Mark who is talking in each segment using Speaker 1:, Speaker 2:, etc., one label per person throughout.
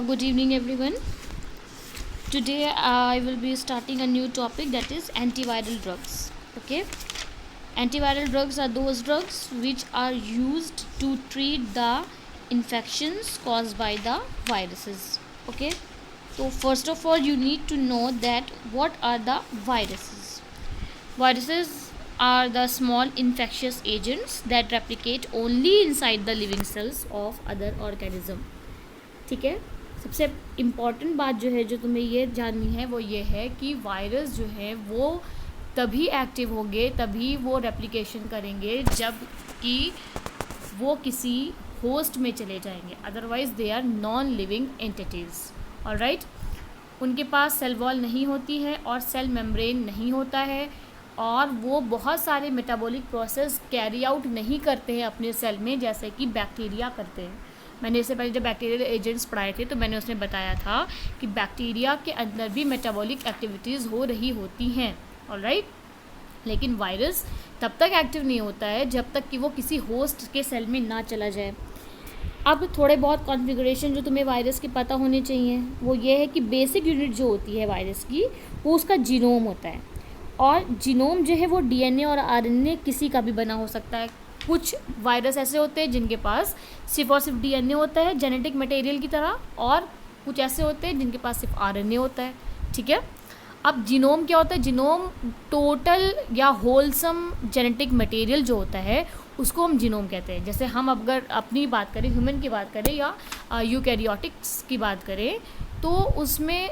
Speaker 1: Good evening, everyone. Today I will be starting a new topic, that is antiviral drugs. Okay, antiviral drugs are those drugs which are used to treat the infections caused by the viruses. Okay, so first of all, you need to know that what are the viruses. Viruses are the small infectious agents that replicate only inside the living cells of other organism. ठीक है, सबसे important बात जो है, जो तुम्हें ये जाननी है, वो ये है कि वायरस जो है वो तभी एक्टिव होंगे, तभी वो रेप्लिकेशन करेंगे जब कि वो किसी होस्ट में चले जाएंगे, otherwise they are non living entities. Alright, उनके पास सेल वॉल नहीं होती है और सेल मेम्ब्रेन नहीं होता है, और वो बहुत सारे मेटाबॉलिक प्रोसेस कैरी आउट नहीं करते हैं अपने सेल में, जैसे कि बैक्टीरिया करते हैं. मैंने इससे पहले जब बैक्टीरियल एजेंट्स पढ़ाए थे तो मैंने उसमें बताया था कि बैक्टीरिया के अंदर भी मेटाबॉलिक एक्टिविटीज़ हो रही होती हैं. ऑलराइट, लेकिन वायरस तब तक एक्टिव नहीं होता है जब तक कि वो किसी होस्ट के सेल में ना चला जाए. अब थोड़े बहुत कॉन्फ़िगरेशन जो तुम्हें वायरस के पता होने चाहिए वो ये है कि बेसिक यूनिट जो होती है वायरस की, वो उसका जीनोम होता है. और जीनोम जो है वो डीएनए और आरएनए किसी का भी बना हो सकता है. कुछ वायरस ऐसे होते हैं जिनके पास सिर्फ और सिर्फ डीएनए होता है जेनेटिक मटेरियल की तरह, और कुछ ऐसे होते हैं जिनके पास सिर्फ आरएनए होता है. ठीक है, अब जीनोम क्या होता है? जीनोम टोटल या होलसम जेनेटिक मटेरियल जो होता है उसको हम जीनोम कहते हैं. जैसे हम अगर अपनी बात करें, ह्यूमन की बात करें या यूकैरियोटिक्स की बात करें, तो उसमें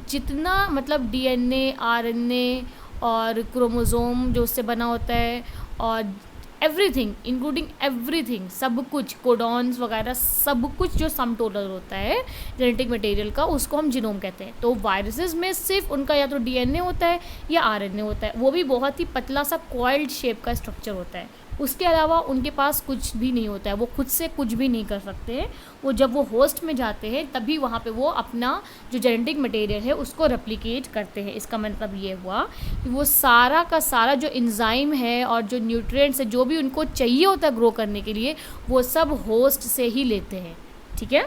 Speaker 1: जितना मतलब डीएनए, आरएनए और क्रोमोसोम जो उससे बना होता है, और एवरीथिंग इंक्लूडिंग एवरीथिंग, सब कुछ, कोडॉन्स वगैरह, सब कुछ जो सम टोटल होता है जेनेटिक मटेरियल का, उसको हम जीनोम कहते हैं. तो वायरसेस में सिर्फ उनका या तो डीएनए होता है या आरएनए होता है, वो भी बहुत ही पतला सा कॉइल्ड शेप का स्ट्रक्चर होता है. उसके अलावा उनके पास कुछ भी नहीं होता है, वो खुद से कुछ भी नहीं कर सकते हैं. वो जब वो होस्ट में जाते हैं तभी वहाँ पे वो अपना जो जेनेटिक मटेरियल है उसको रेप्लिकेट करते हैं. इसका मतलब ये हुआ कि वो सारा का सारा जो एंजाइम है और जो न्यूट्रिएंट्स है, जो भी उनको चाहिए होता है ग्रो करने के लिए, वो सब होस्ट से ही लेते हैं. ठीक है,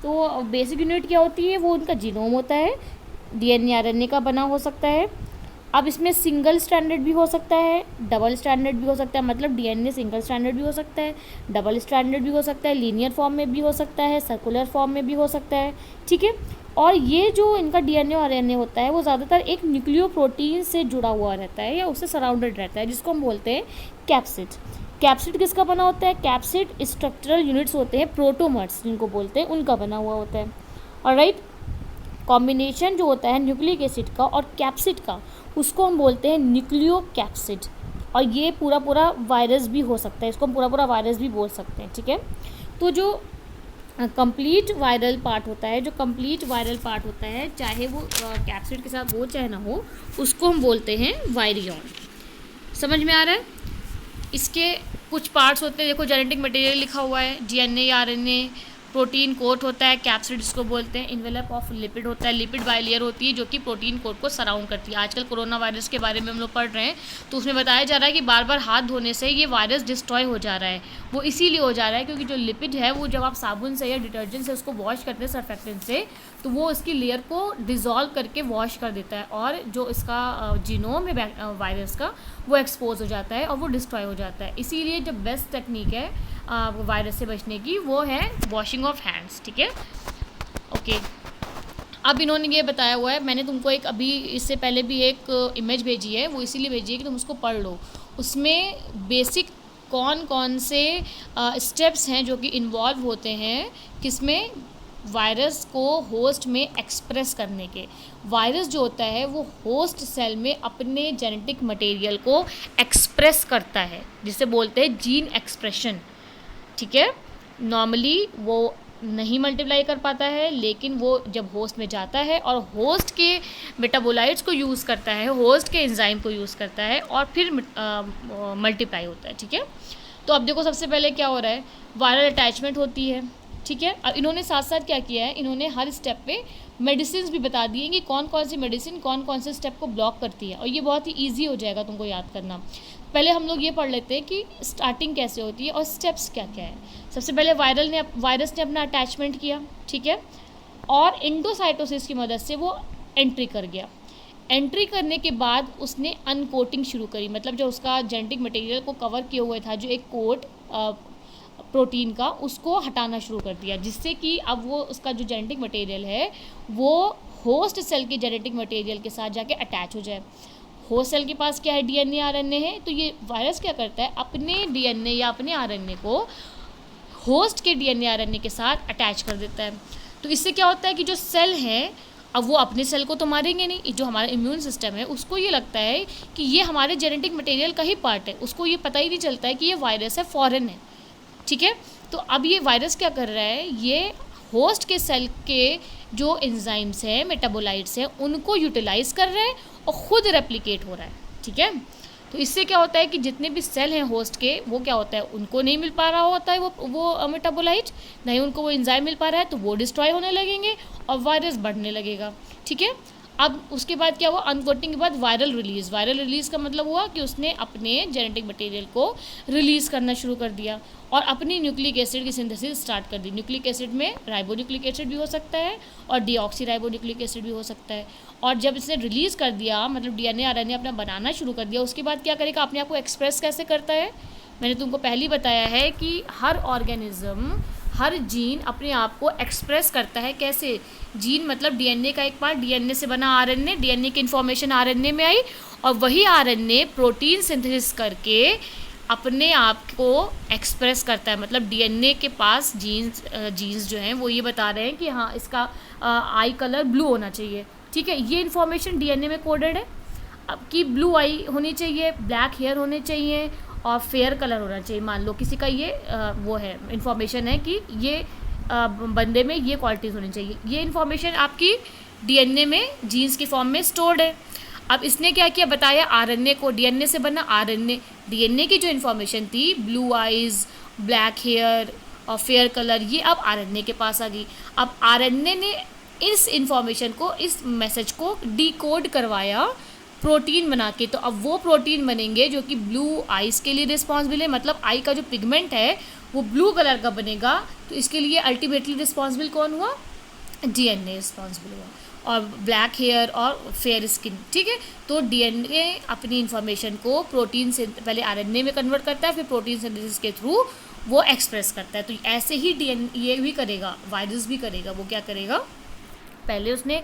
Speaker 1: तो बेसिक यूनिट क्या होती है? वो उनका जीनोम होता है, डीएनए आरएनए का बना हो सकता है. अब इसमें सिंगल स्टैंडर्ड भी हो सकता है, डबल स्टैंडर्ड भी हो सकता है. मतलब डीएनए सिंगल स्टैंडर्ड भी हो सकता है, डबल स्टैंडर्ड भी हो सकता है, लीनियर फॉर्म में भी हो सकता है, सर्कुलर फॉर्म में भी हो सकता है. ठीक है, और ये जो इनका डीएनए और आरएनए होता है वो ज़्यादातर एक न्यूक्लियोप्रोटीन से जुड़ा हुआ रहता है या उससे सराउंडेड रहता है, जिसको हम बोलते हैं कैप्सिड. कैप्सिड किसका बना होता है? कैप्सिड स्ट्रक्चरल यूनिट्स होते हैं, प्रोटोमर्स जिनको बोलते हैं, उनका बना हुआ होता है. ऑलराइट, कॉम्बिनेशन जो होता है न्यूक्लिक एसिड का और कैप्सिड का, उसको हम बोलते हैं न्यूक्लियोकैप्सिड. और ये पूरा पूरा वायरस भी हो सकता है, इसको हम पूरा पूरा वायरस भी बोल सकते हैं. ठीक है, तो जो कंप्लीट वायरल पार्ट होता है, चाहे वो कैप्सिड के साथ हो चाहे ना हो, उसको हम बोलते हैं वायरियन. समझ में आ रहा है? इसके कुछ पार्ट्स होते हैं, देखो जेनेटिक मटेरियल लिखा हुआ है, डीएनए या आरएनए, प्रोटीन कोट होता है, कैप्सिड जिसको बोलते हैं, इन्वेलप ऑफ लिपिड होता है, लिपिड बाइलेयर होती है जो कि प्रोटीन कोट को सराउंड करती है. आजकल कोरोना वायरस के बारे में हम लोग पढ़ रहे हैं, तो उसमें बताया जा रहा है कि बार बार हाथ धोने से ये वायरस डिस्ट्रॉय हो जा रहा है. वो इसीलिए हो जा रहा है क्योंकि जो लिपिड है वो जब आप साबुन से या डिटर्जेंट से उसको वॉश करते हैं सर्फेक्टेंट से, तो वो उसकी लेयर को डिज़ोल्व करके वॉश कर देता है, और जो इसका जीनोम है वायरस का, वो एक्सपोज हो जाता है और वो डिस्ट्रॉय हो जाता है. इसीलिए जो बेस्ट टेक्निक है वायरस से बचने की, वो है वॉशिंग ऑफ हैंड्स. ठीक है, ओके. अब इन्होंने ये बताया हुआ है, मैंने तुमको एक अभी इससे पहले भी एक इमेज भेजी है, वो इसीलिए भेजी है कि तुम उसको पढ़ लो. उसमें बेसिक कौन कौन से स्टेप्स हैं जो कि इन्वॉल्व होते हैं किसमें, वायरस को होस्ट में एक्सप्रेस करने के. वायरस जो होता है वो होस्ट सेल में अपने जेनेटिक मटेरियल को एक्सप्रेस करता है, जिसे बोलते हैं जीन एक्सप्रेशन. ठीक है, नॉर्मली वो नहीं मल्टीप्लाई कर पाता है, लेकिन वो जब होस्ट में जाता है और होस्ट के मेटाबोलाइट्स को यूज़ करता है, होस्ट के एंजाइम को यूज़ करता है, और फिर मल्टीप्लाई होता है. ठीक है, तो अब देखो सबसे पहले क्या हो रहा है, वायरल अटैचमेंट होती है. ठीक है, अब इन्होंने साथ साथ क्या किया है, इन्होंने हर स्टेप पे मेडिसिन भी बता दी हैं कि कौन कौन सी मेडिसिन कौन कौन से स्टेप को ब्लॉक करती है, और ये बहुत ही ईजी हो जाएगा तुमको याद करना. पहले हम लोग ये पढ़ लेते हैं कि स्टार्टिंग कैसे होती है और स्टेप्स क्या क्या है. सबसे पहले वायरस ने अपना अटैचमेंट किया. ठीक है, और एंडोसाइटोसिस की मदद से वो एंट्री कर गया। एंट्री करने के बाद उसने अनकोटिंग शुरू करी, मतलब जो उसका जेनेटिक मटेरियल को कवर किया हुआ था, जो एक कोट प्रोटीन का, उसको हटाना शुरू कर दिया, जिससे कि अब वो उसका जो जेनेटिक मटेरियल है वो होस्ट सेल के जेनेटिक मटेरियल के साथ जाके अटैच हो जाए। होस्ट सेल के पास क्या है, डीएनए आरएनए है, तो ये वायरस क्या करता है, अपने डीएनए या अपने आरएनए को होस्ट के डीएनए आरएनए के साथ अटैच कर देता है। तो इससे क्या होता है कि जो सेल हैं, अब वो अपने सेल को तो मारेंगे नहीं, जो हमारा इम्यून सिस्टम है उसको ये लगता है कि ये हमारे जेनेटिक मटेरियल का ही पार्ट है, उसको ये पता ही नहीं चलता है कि ये वायरस है, फॉरेन है, ठीक है। तो अब ये वायरस क्या कर रहा है, ये होस्ट के सेल के जो एंजाइम्स हैं, मेटाबोलाइट्स हैं, उनको यूटिलाइज कर रहा है और ख़ुद रेप्लिकेट हो रहा है, ठीक है। तो इससे क्या होता है कि जितने भी सेल हैं होस्ट के, वो क्या होता है, उनको नहीं मिल पा रहा होता है वो मेटाबोलाइट, नहीं उनको वो एंजाइम मिल पा रहा है, तो वो डिस्ट्रॉय होने लगेंगे और वायरस बढ़ने लगेगा, ठीक है। अब उसके बाद क्या हुआ, अनकोटिंग के बाद वायरल रिलीज़ का मतलब हुआ कि उसने अपने जेनेटिक मटेरियल को रिलीज़ करना शुरू कर दिया और अपनी न्यूक्लिक एसिड की सिंथेसिस स्टार्ट कर दी। न्यूक्लिक एसिड में राइबोन्यूक्लिक एसिड भी हो सकता है और डीऑक्सी राइबोन्यूक्लिक एसिड भी हो सकता है। और जब इसने रिलीज़ कर दिया, मतलब डीएनए आरएनए अपना बनाना शुरू कर दिया, उसके बाद क्या करेगा, अपने आप को एक्सप्रेस कैसे करता है, मैंने तुमको पहले ही बताया है कि हर ऑर्गेनिज्म, हर जीन अपने आप को एक्सप्रेस करता है। कैसे, जीन मतलब डीएनए का एक पार्ट, डीएनए से बना आरएनए, डीएनए की इन्फॉर्मेशन आरएनए में आई और वही आरएनए प्रोटीन सिंथेसिस करके अपने आप को एक्सप्रेस करता है। मतलब डीएनए के पास जीन्स जो हैं वो ये बता रहे हैं कि हाँ इसका आई कलर ब्लू होना चाहिए, ठीक है, ये इन्फॉर्मेशन डीएनए में कोडेड है। अब कि ब्लू आई होनी चाहिए, ब्लैक हेयर होने चाहिए और फेयर कलर होना चाहिए। मान लो किसी का ये वो है, इन्फॉर्मेशन है कि ये बंदे में ये क्वालिटीज़ होनी चाहिए, ये इन्फॉर्मेशन आपकी डीएनए में जीन्स की फॉर्म में स्टोर्ड है। अब इसने क्या किया, बताया आरएनए को, डीएनए से बना आरएनए, डीएनए की जो इन्फॉर्मेशन थी ब्लू आइज़, ब्लैक हेयर और फेयर कलर, ये अब आरएनए के पास आ गई। अब आरएनए ने इस इन्फॉर्मेशन को, इस मैसेज को डिकोड करवाया प्रोटीन बना के। तो अब वो प्रोटीन बनेंगे जो कि ब्लू आइज़ के लिए रिस्पॉन्सिबल है, मतलब आई का जो पिगमेंट है वो ब्लू कलर का बनेगा। तो इसके लिए अल्टीमेटली रिस्पॉन्सिबल कौन हुआ, डीएनए रिस्पॉन्सिबल हुआ, और ब्लैक हेयर और फेयर स्किन, ठीक है। तो डीएनए अपनी इन्फॉर्मेशन को प्रोटीन से पहले आरएनए में कन्वर्ट करता है, फिर प्रोटीन सिंथेसिस के थ्रू वो एक्सप्रेस करता है। तो ऐसे ही डीएनए ये भी करेगा, वायरस भी करेगा। वो क्या करेगा, पहले उसने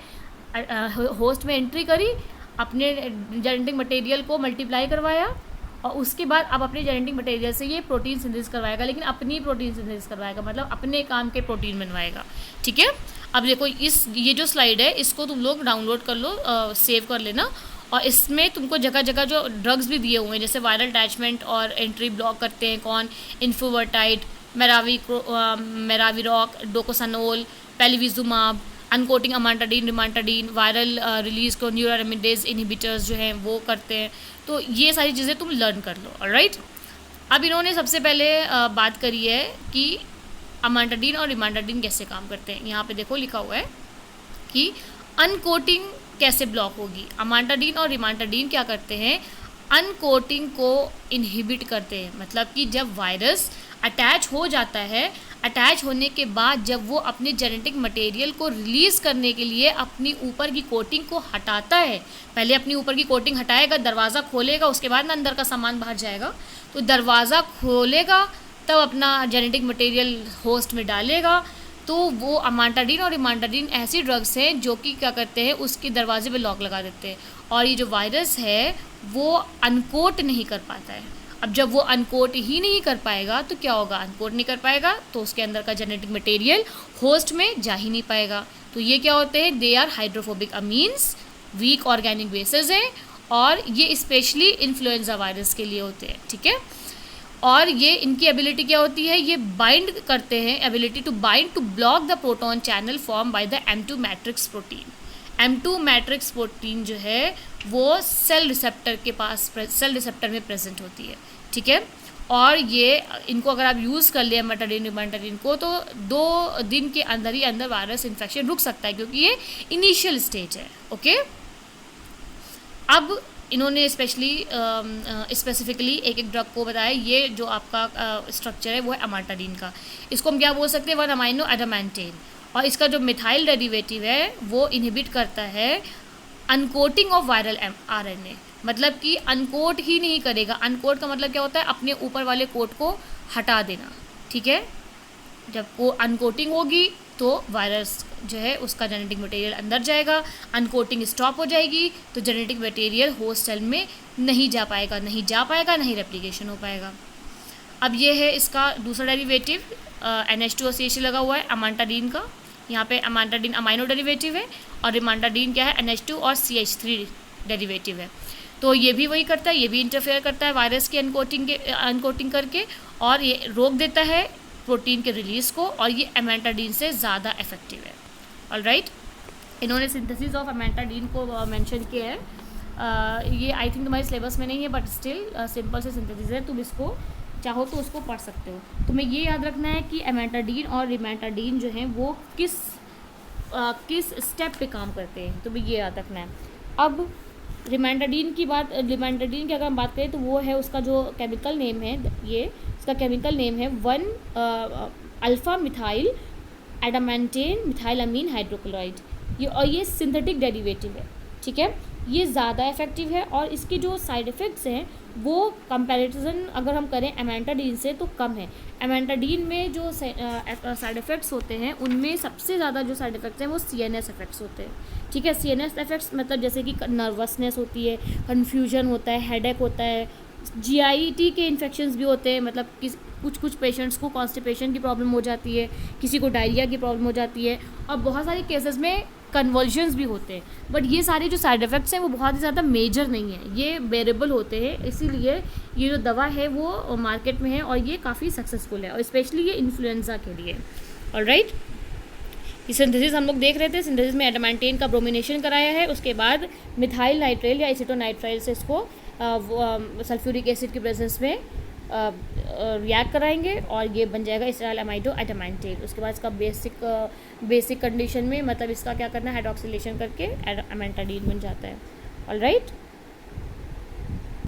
Speaker 1: होस्ट में एंट्री करी, अपने जेनेटिक मटेरियल को मल्टीप्लाई करवाया और उसके बाद अब अपने जेनेटिक मटेरियल से ये प्रोटीन सिंथेसिस करवाएगा, लेकिन अपनी प्रोटीन सिंथेसिस करवाएगा, मतलब अपने काम के प्रोटीन बनवाएगा, ठीक है। अब देखो ये जो स्लाइड है इसको तुम लोग डाउनलोड कर लो, सेव कर लेना, और इसमें तुमको जगह जगह जो ड्रग्स भी दिए हुए हैं, जैसे वायरल अटैचमेंट और एंट्री ब्लॉक करते हैं कौन, इन्फोवर्टाइड, मेराविरॉक, डोकोसानोल, पेलिविजुमाब, अनकोटिंग अमांटाडीन, रिमांटाडीन, वायरल रिलीज़ को न्यूरोरेमिडेज इनहिबिटर्स जो हैं वो करते हैं। तो ये सारी चीज़ें तुम लर्न कर लो, ऑलराइट। अब इन्होंने सबसे पहले बात करी है कि अमांटाडीन और रिमांटाडीन कैसे काम करते हैं। यहाँ पे देखो लिखा हुआ है कि अनकोटिंग कैसे ब्लॉक होगी। अमांटाडीन और रिमांटाडीन क्या करते हैं, अनकोटिंग को इनहिबिट करते हैं। मतलब कि जब वायरस अटैच हो जाता है, अटैच होने के बाद जब वो अपने जेनेटिक मटेरियल को रिलीज़ करने के लिए अपनी ऊपर की कोटिंग को हटाता है, पहले अपनी ऊपर की कोटिंग हटाएगा, दरवाज़ा खोलेगा, उसके बाद ना अंदर का सामान बाहर जाएगा। तो दरवाज़ा खोलेगा तब अपना जेनेटिक मटेरियल होस्ट में डालेगा। तो वो अमांटाडीन और इमांटाडीन ऐसी ड्रग्स हैं जो कि क्या करते हैं, उसके दरवाजे पे लॉक लगा देते हैं और ये जो वायरस है वो अनकोट नहीं कर पाता है। अब जब वो अनकोट ही नहीं कर पाएगा तो क्या होगा, अनकोट नहीं कर पाएगा तो उसके अंदर का जेनेटिक मटेरियल होस्ट में जा ही नहीं पाएगा। तो ये क्या होते हैं, they are hydrophobic amines, weak organic bases हैं और ये स्पेशली इन्फ्लुएंजा वायरस के लिए होते हैं, ठीक है। और ये इनकी एबिलिटी क्या होती है, ये बाइंड करते हैं, ability to bind to block the proton channel form by the M2 matrix protein. M2 matrix protein जो है वो सेल रिसेप्टर के पास, सेल रिसेप्टर में प्रेजेंट होती है, ठीक है। और ये इनको अगर आप यूज़ कर लिया अमांटाडीन रिमांटाडीन को तो 2 दिन के अंदर ही अंदर वायरस इन्फेक्शन रुक सकता है, क्योंकि ये इनिशियल स्टेज है, ओके। अब इन्होंने स्पेसिफिकली एक ड्रग को बताया, ये जो आपका स्ट्रक्चर है वो है अमांटाडीन का। इसको हम क्या बोल सकते हैं, 1 अमाइनो एडामेंटेन। और इसका जो मिथाइल डेरिवेटिव है वो इनहिबिट करता है अनकोटिंग ऑफ वायरल RNA, मतलब कि अनकोट ही नहीं करेगा। अनकोट का मतलब क्या होता है, अपने ऊपर वाले कोट को हटा देना, ठीक है। जब वो अनकोटिंग होगी तो वायरस जो है उसका जेनेटिक मटेरियल अंदर जाएगा, अनकोटिंग स्टॉप हो जाएगी तो जेनेटिक मटेरियल होस्ट सेल में नहीं जा पाएगा, नहीं रेप्लिकेशन हो पाएगा। अब ये है इसका दूसरा डेरिवेटिव, NH2 लगा हुआ है अमांटाडीन का। यहाँ पे अमांटाडीन अमाइनो डेरिवेटिव है और रिमांटाडीन क्या है, NH2 और CH3 डेरिवेटिव है। तो ये भी वही करता है, ये भी इंटरफेयर करता है वायरस की अनकोटिंग करके, और ये रोक देता है प्रोटीन के रिलीज़ को, और ये अमांटाडीन से ज़्यादा इफेक्टिव है। ऑलराइट, इन्होंने सिंथेसिस ऑफ अमांटाडीन को मेंशन किया है। ये आई थिंक तुम्हारे सिलेबस में नहीं है, बट स्टिल सिंपल से सिंथेसिस है, तुम इसको चाहो तो उसको पढ़ सकते हो। तुम्हें ये याद रखना है कि अमांटाडीन और रिमांटाडीन जो हैं वो किस स्टेप पे काम करते हैं, तुम्हें ये याद रखना है। अब रिमांटाडीन की अगर हम बात करें तो वो है, उसका जो केमिकल नेम है, इसका केमिकल नेम है 1 अल्फा मिथाइल एडामेंटेन मिथाइलामीन हाइड्रोक्लोराइड। और ये सिंथेटिक डेरिवेटिव है, ठीक है। ये ज़्यादा इफेक्टिव है और इसके जो साइड इफ़ेक्ट्स हैं वो कंपैरिजन अगर हम करें अमांटाडीन से तो कम है। अमांटाडीन में जो साइड इफ़ेक्ट्स होते हैं उनमें सबसे ज़्यादा जो साइड इफ़ेक्ट्स हैं वो CNS इफ़ेक्ट्स होते हैं, ठीक है। CNS इफ़ेक्ट्स मतलब जैसे कि नर्वसनेस होती है, कन्फ्यूजन होता है, हेडेक होता है, GIT के इन्फेक्शंस भी होते हैं, मतलब कुछ पेशेंट्स को कॉन्स्टिपेशन की प्रॉब्लम हो जाती है, किसी को डायरिया की प्रॉब्लम हो जाती है, और बहुत सारे केसेस में कन्वर्जन्स भी होते हैं। बट ये सारे जो साइड इफ़ेक्ट्स हैं वो बहुत ही ज़्यादा मेजर नहीं है, ये बेरेबल होते हैं, इसीलिए ये जो दवा है वो मार्केट में है और ये काफ़ी सक्सेसफुल है, और स्पेशली ये इन्फ्लुएंजा के लिए। ऑलराइट, ये सिंथेसिस हम लोग देख रहे थे। सिंथेसिस में एडामेंटेन का ब्रोमिनेशन कराया है, उसके बाद मिथाइल नाइट्राइल या एसिटोनाइट्राइल से इसको सल्फ्यूरिक एसिड की प्रेजेंस में रिएक्ट कराएंगे और ये बन जाएगा इस्टाइल अमाइडो एडामेंटेन। उसके बाद इसका बेसिक कंडीशन में मतलब इसका क्या करना है, हाइड्रोक्सिलेशन करके अमांटाडीन बन जाता है। ऑलराइट।